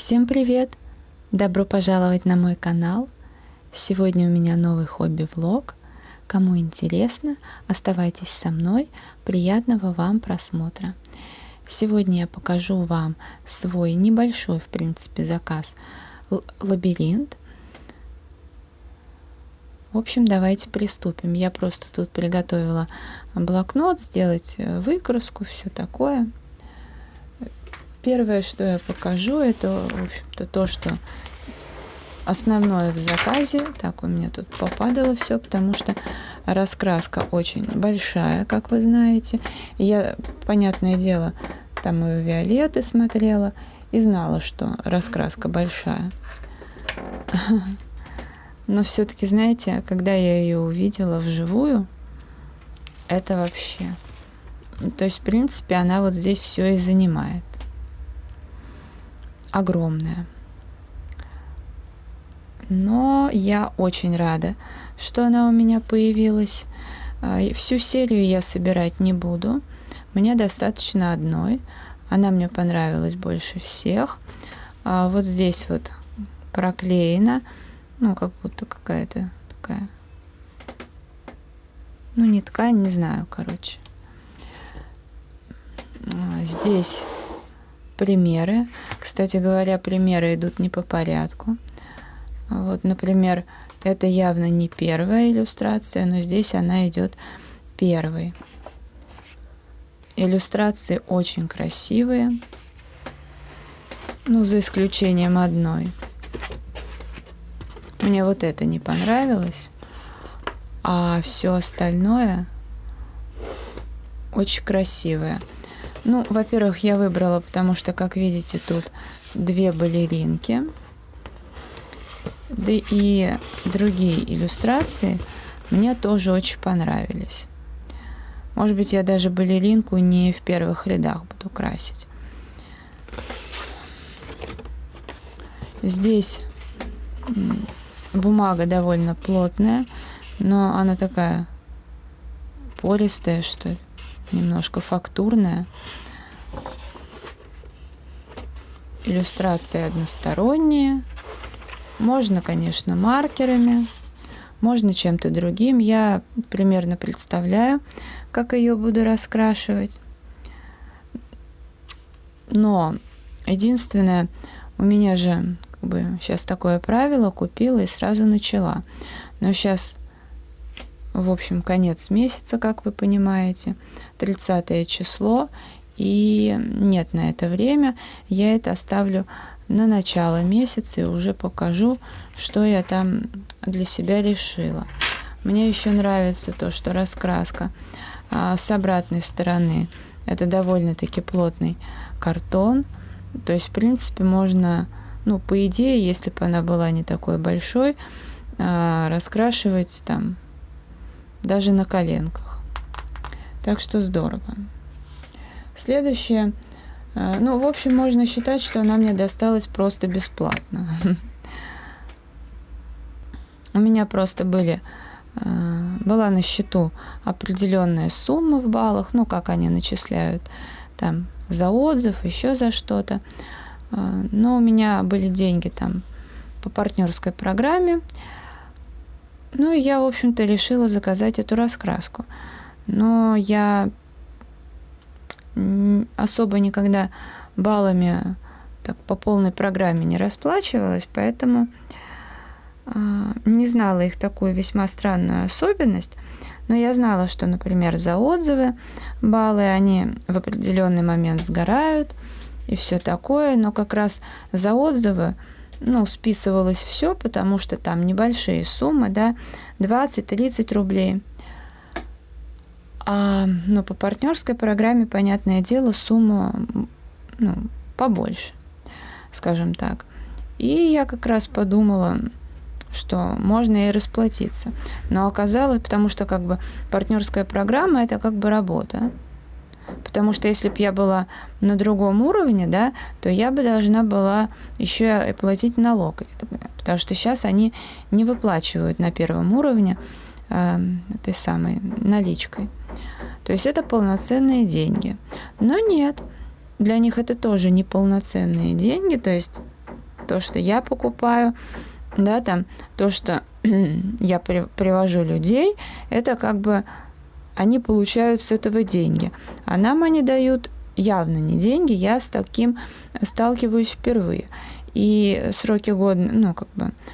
Всем привет! Добро пожаловать на мой канал. Сегодня у меня новый хобби-влог. Кому интересно, оставайтесь со мной. Приятного вам просмотра. Сегодня я покажу вам свой небольшой, в принципе, заказ лабиринт. В общем, давайте приступим. Я просто тут приготовила блокнот, сделать выкраску, все такое. Первое, что я покажу, это, в общем-то, то, что основное в заказе. Так, у меня тут попадало все, потому что раскраска очень большая, как вы знаете. Я, понятное дело, там и у Виолетты смотрела и знала, что раскраска большая. Но все-таки, знаете, когда я ее увидела вживую, это вообще... То есть, в принципе, она вот здесь все и занимает. Огромная. Но я очень рада, что она у меня появилась. Всю серию я собирать не буду. Мне достаточно одной. Она мне понравилась больше всех. Вот здесь вот проклеена. Ну, как будто какая-то такая... Ну, не ткань, не знаю, короче. Здесь примеры. Кстати говоря, примеры идут не по порядку. Вот, например, это явно не первая иллюстрация, но здесь она идет первой. Иллюстрации очень красивые, ну, за исключением одной. Мне вот это не понравилось, а все остальное очень красивое. Ну, во-первых, я выбрала, потому что, как видите, тут две балеринки. Да и другие иллюстрации мне тоже очень понравились. Может быть, я даже балеринку не в первых рядах буду красить. Здесь бумага довольно плотная, но она такая пористая, что ли. Немножко фактурная. Иллюстрации односторонние. Можно, конечно, маркерами, можно чем-то другим. Я примерно представляю, как ее буду раскрашивать. Но единственное, у меня же как бы сейчас такое правило, купила и сразу начала. Но сейчас, в общем, конец месяца, как вы понимаете, 30 число, и нет на это время. Я это оставлю на начало месяца и уже покажу, что я там для себя решила. Мне еще нравится то, что раскраска с обратной стороны это довольно-таки плотный картон. То есть, в принципе, можно, ну, по идее, если бы она была не такой большой, раскрашивать там даже на коленках. Так что здорово. Следующее. Ну, в общем, можно считать, что она мне досталась просто бесплатно. У меня просто была на счету определенная сумма в баллах, ну, как они начисляют там за отзыв, еще за что-то. Но у меня были деньги там по партнерской программе. Ну, и я, в общем-то, решила заказать эту раскраску. Но я особо никогда баллами так по полной программе не расплачивалась, поэтому не знала их такую весьма странную особенность. Но я знала, что, например, за отзывы баллы, они в определенный момент сгорают и все такое, но как раз за отзывы, ну, списывалось все, потому что там небольшие суммы, да, 20-30 рублей. Но по партнерской программе, понятное дело, сумма, ну, побольше, скажем так. И я как раз подумала, что можно и расплатиться. Но оказалось, потому что как бы партнерская программа – это как бы работа. Потому что если бы я была на другом уровне, да, то я бы должна была еще и платить налог. Потому что сейчас они не выплачивают на первом уровне этой самой наличкой. То есть это полноценные деньги. Но нет, для них это тоже неполноценные деньги, то есть то, что я покупаю, да, там, то, что я привожу людей, это как бы они получают с этого деньги. А нам они дают явно не деньги, я с таким сталкиваюсь впервые. И сроки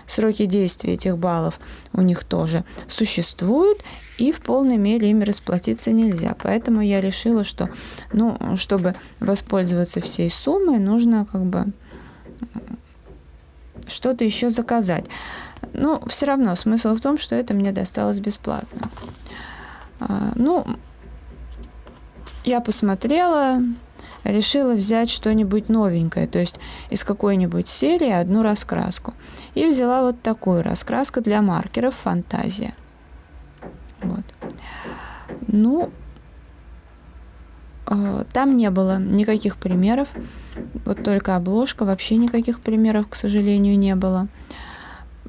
сроки действия этих баллов у них тоже существуют, и в полной мере ими расплатиться нельзя. Поэтому я решила, что, чтобы воспользоваться всей суммой, нужно как бы что-то еще заказать. Но все равно смысл в том, что это мне досталось бесплатно. Я посмотрела, решила взять что-нибудь новенькое, то есть из какой-нибудь серии одну раскраску. И взяла вот такую раскраску для маркеров «Фантазия». Вот. Там не было никаких примеров, вот только обложка, вообще никаких примеров, к сожалению, не было.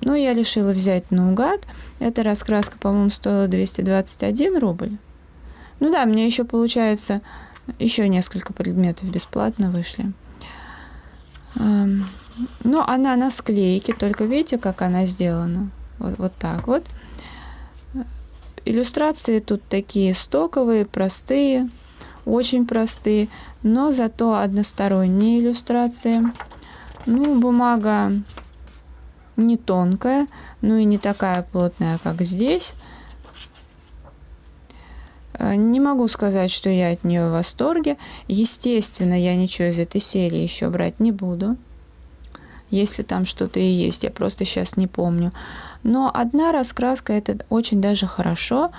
Я решила взять наугад. Эта раскраска, по-моему, стоила 221 рубль. Мне еще, получается, еще несколько предметов бесплатно вышли. Она на склейке, только видите, как она сделана? Вот так вот. Иллюстрации тут такие стоковые, простые, очень простые, но зато односторонние иллюстрации. Бумага не тонкая, и не такая плотная, как здесь. Не могу сказать, что я от нее в восторге. Естественно, я ничего из этой серии еще брать не буду. Если там что-то и есть, я просто сейчас не помню. Но одна раскраска — это очень даже хорошо,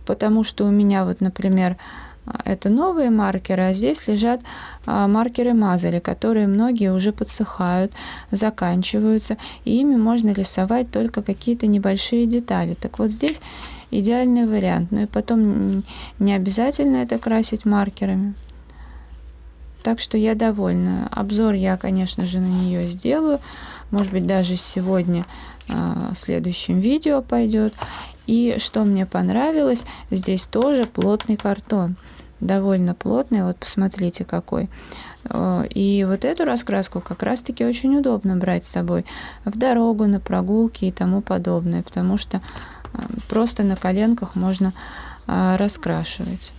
потому что у меня вот, например, это новые маркеры, а здесь лежат маркеры Мазари, которые многие уже подсыхают, заканчиваются, и ими можно рисовать только какие-то небольшие детали. Так вот здесь идеальный вариант. И потом не обязательно это красить маркерами. Так что я довольна. Обзор я, конечно же, на нее сделаю. Может быть, даже сегодня в следующем видео пойдет. И что мне понравилось, здесь тоже плотный картон. Довольно плотный. Вот посмотрите, какой. И вот эту раскраску как раз-таки очень удобно брать с собой в дорогу, на прогулки и тому подобное. Потому что просто на коленках можно раскрашивать.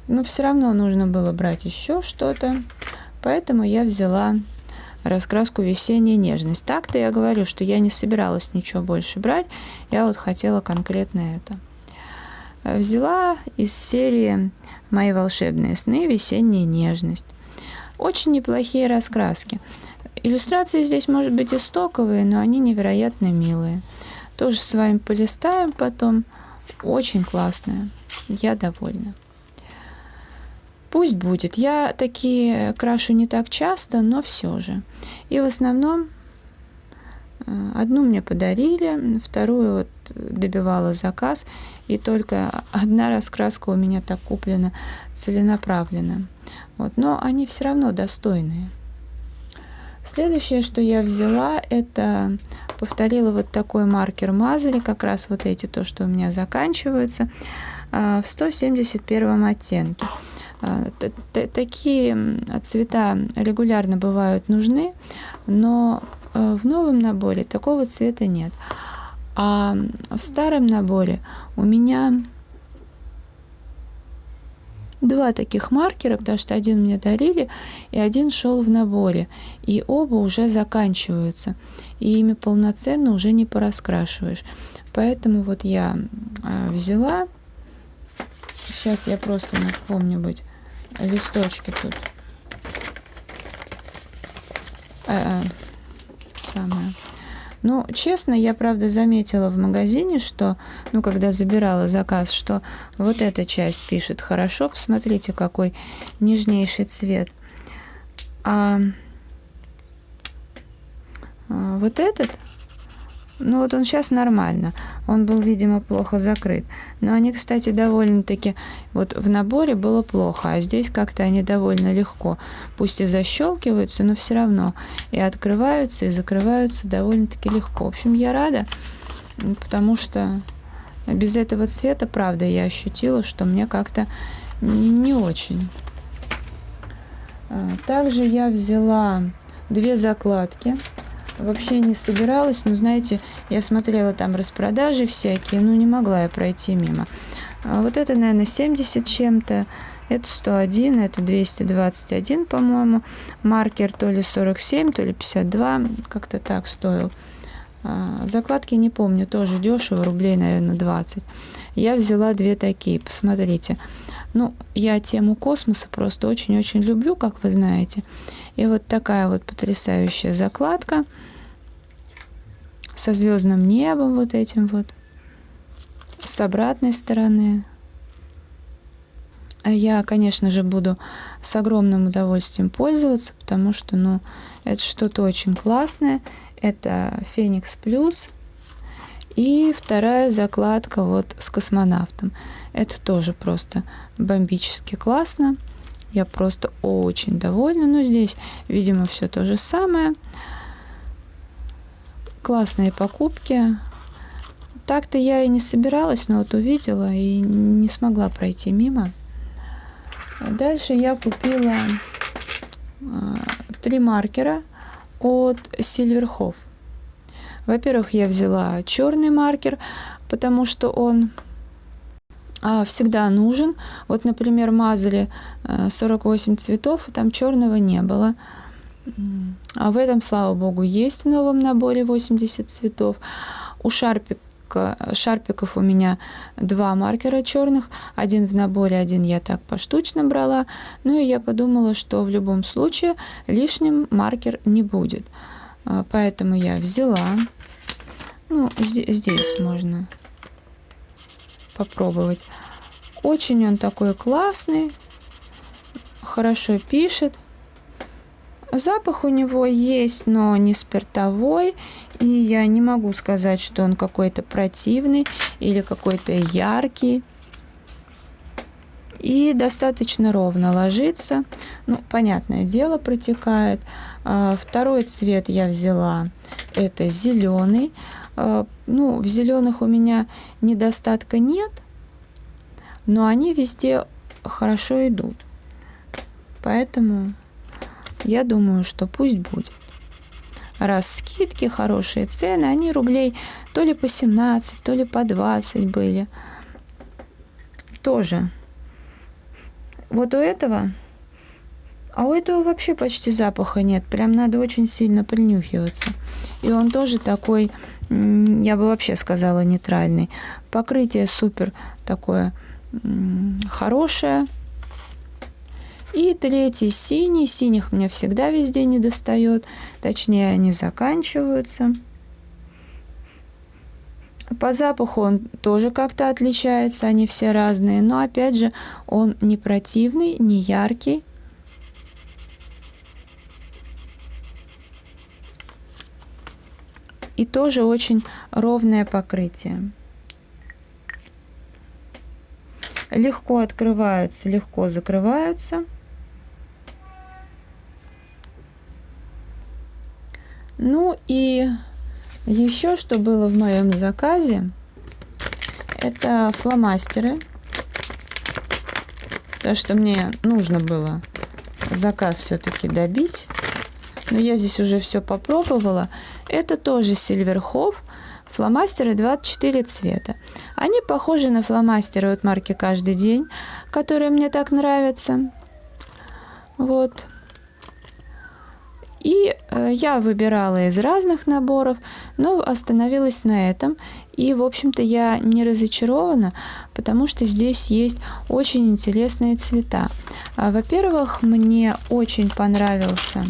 Но все равно нужно было брать еще что-то, поэтому я взяла раскраску «Весенняя нежность». Так-то я говорю, что я не собиралась ничего больше брать, я вот хотела конкретно это. Взяла из серии «Мои волшебные сны» «Весенняя нежность». Очень неплохие раскраски. Иллюстрации здесь, может быть, и стоковые, но они невероятно милые. Тоже с вами полистаем потом. Очень классная. Я довольна. Пусть будет. Я такие крашу не так часто, но все же. И в основном одну мне подарили, вторую вот добивала заказ, и только одна раскраска у меня так куплена целенаправленно. Вот. Но они все равно достойные. Следующее, что я взяла, это повторила вот такой маркер Мазари, как раз вот эти, то, что у меня заканчиваются, в 171 оттенке. Такие цвета регулярно бывают нужны, но в новом наборе такого цвета нет. А в старом наборе у меня два таких маркера, потому что один мне дарили, и один шел в наборе. И оба уже заканчиваются. И ими полноценно уже не пораскрашиваешь. Поэтому вот я взяла. Сейчас я просто на каком-нибудь листочке тут самое. Честно, я, правда, заметила в магазине, что, когда забирала заказ, что вот эта часть пишет хорошо. Посмотрите, какой нежнейший цвет. А вот этот, вот он сейчас нормально. Он был, видимо, плохо закрыт. Но они, кстати, довольно-таки... Вот в наборе было плохо, а здесь как-то они довольно легко. Пусть и защелкиваются, но все равно и открываются, и закрываются довольно-таки легко. В общем, я рада, потому что без этого цвета, правда, я ощутила, что мне как-то не очень. Также я взяла 2 закладки. Вообще не собиралась, но, знаете, я смотрела там распродажи всякие, ну, не могла я пройти мимо. Вот это, наверное, 70 чем-то, это 101, это 221, по-моему. Маркер то ли 47, то ли 52, как-то так стоил. Закладки не помню, тоже дешево, рублей, наверное, 20. Я взяла 2 такие, посмотрите. Ну, я тему космоса просто очень-очень люблю, как вы знаете. И вот такая вот потрясающая закладка со звездным небом вот этим вот. С обратной стороны. Я, конечно же, буду с огромным удовольствием пользоваться, потому что, ну, это что-то очень классное. Это Феникс Плюс. И вторая закладка вот с космонавтом. Это тоже просто бомбически классно. Я просто очень довольна. Но здесь, видимо, все то же самое. Классные покупки. Так-то я и не собиралась, но вот увидела и не смогла пройти мимо. Дальше я купила 3 маркера от Silverhof. Во-первых, я взяла черный маркер, потому что он всегда нужен. Вот, например, мазали 48 цветов, и там черного не было. А в этом, слава богу, есть в новом наборе 80 цветов. У шарпиков у меня 2 маркера черных. Один в наборе, один я так поштучно брала. Ну и я подумала, что в любом случае лишним маркер не будет. Поэтому я взяла. Ну, здесь можно попробовать. Очень он такой классный. Хорошо пишет. Запах у него есть, но не спиртовой. И я не могу сказать, что он какой-то противный или какой-то яркий. И достаточно ровно ложится. Ну, понятное дело, протекает. Второй цвет я взяла. Это зеленый. Ну, в зеленых у меня недостатка нет. Но они везде хорошо идут. Поэтому я думаю, что пусть будет. Раз скидки, хорошие цены, они рублей то ли по 17, то ли по 20 были. Тоже. Вот у этого вообще почти запаха нет. Прям надо очень сильно принюхиваться. И он тоже такой, я бы вообще сказала, нейтральный. Покрытие супер такое хорошее. И третий синий. Синих мне всегда везде не достает. Точнее, они заканчиваются. По запаху он тоже как-то отличается. Они все разные. Но опять же, он не противный, не яркий. И тоже очень ровное покрытие. Легко открываются, легко закрываются. Ну и еще что было в моем заказе, это фломастеры. Потому что мне нужно было заказ все-таки добить. Но я здесь уже все попробовала. Это тоже Silverhof. Фломастеры 24 цвета. Они похожи на фломастеры от марки «Каждый день», которые мне так нравятся. Вот. И я выбирала из разных наборов, но остановилась на этом. И, в общем-то, я не разочарована, потому что здесь есть очень интересные цвета. Во-первых, мне очень понравился...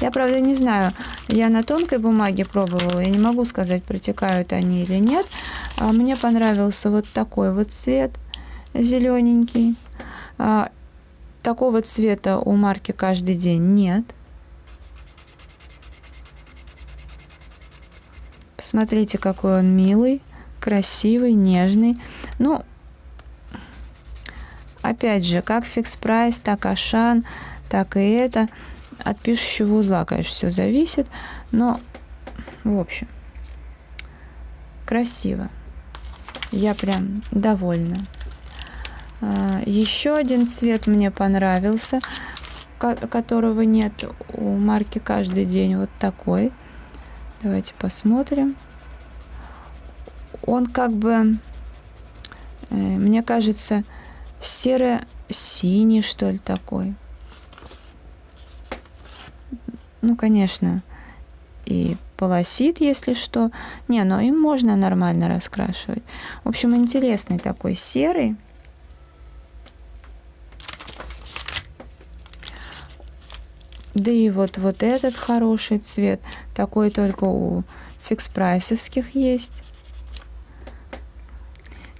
Я, правда, не знаю, я на тонкой бумаге пробовала, я не могу сказать, протекают они или нет. Мне понравился вот такой вот цвет, зелененький. Такого цвета у марки «Каждый день» нет. Посмотрите, какой он милый, красивый, нежный. Ну, опять же, как Fix Price, так Ашан, так и это. От пишущего узла, конечно, все зависит, но, в общем, красиво. Я прям довольна. Еще один цвет мне понравился, которого нет у марки «Каждый день». Вот такой. Давайте посмотрим. Он как бы, мне кажется, серо-синий, что ли, такой. Ну, конечно, и полосит, если что. Не, но им можно нормально раскрашивать. В общем, интересный такой серый. Да и вот этот хороший цвет. Такой только у фикс-прайсовских есть.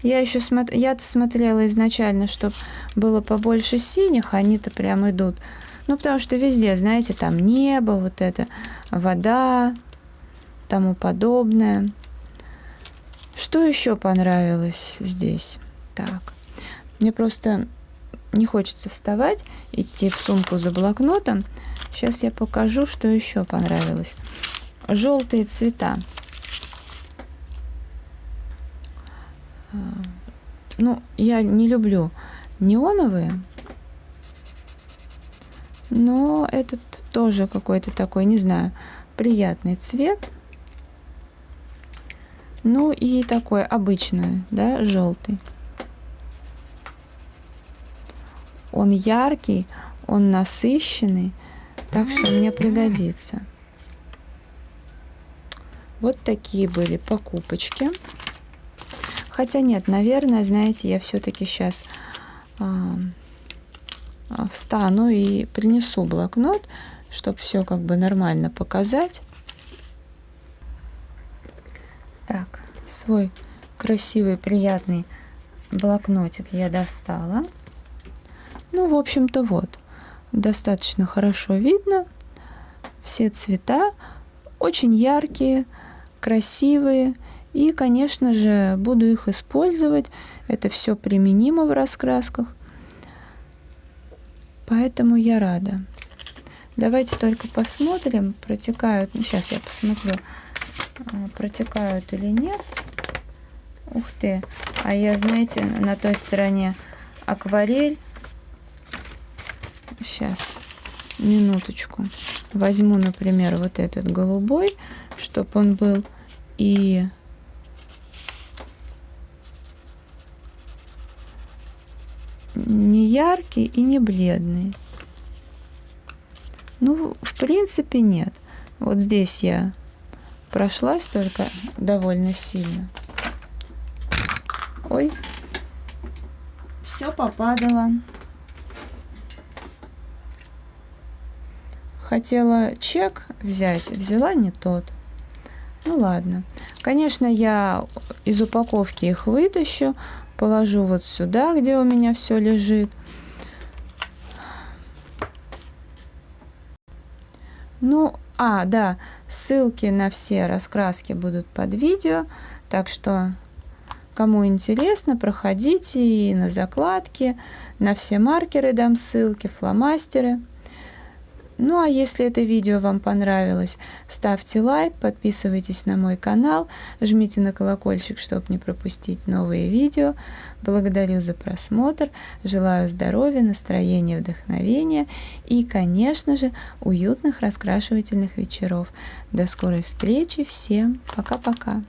Я-то смотрела изначально, чтобы было побольше синих, они-то прям идут. Ну, потому что везде, знаете, там небо, вот это, вода, тому подобное. Что еще понравилось здесь? Так, мне просто не хочется вставать, идти в сумку за блокнотом. Сейчас я покажу, что еще понравилось. Желтые цвета. Ну, я не люблю неоновые, но этот тоже какой-то такой, не знаю, приятный цвет. Ну и такой обычный, да, желтый. Он яркий, он насыщенный, так что мне пригодится. Вот такие были покупочки. Хотя нет, наверное, знаете, я все-таки сейчас встану и принесу блокнот, чтобы все как бы нормально показать. Так, свой красивый, приятный блокнотик я достала. Ну, в общем-то, вот, достаточно хорошо видно. Все цвета очень яркие, красивые. И, конечно же, буду их использовать. Это все применимо в раскрасках. Поэтому я рада. Давайте только посмотрим, протекают. Ну, сейчас я посмотрю, протекают или нет. Ух ты. А я, знаете, на той стороне акварель. Сейчас, минуточку. Возьму, например, вот этот голубой, чтобы он был и не яркий, и не бледный. Ну, в принципе, нет. Вот здесь я прошлась только довольно сильно. Ой, все попадало. Хотела чек взять, взяла не тот. Ну ладно. Конечно, я из упаковки их вытащу, положу вот сюда, где у меня все лежит. Ну, да, ссылки на все раскраски будут под видео, так что кому интересно, проходите и на закладки, на все маркеры дам ссылки, фломастеры. Ну, а если это видео вам понравилось, ставьте лайк, подписывайтесь на мой канал, жмите на колокольчик, чтобы не пропустить новые видео. Благодарю за просмотр, желаю здоровья, настроения, вдохновения и, конечно же, уютных раскрашивательных вечеров. До скорой встречи, всем пока-пока!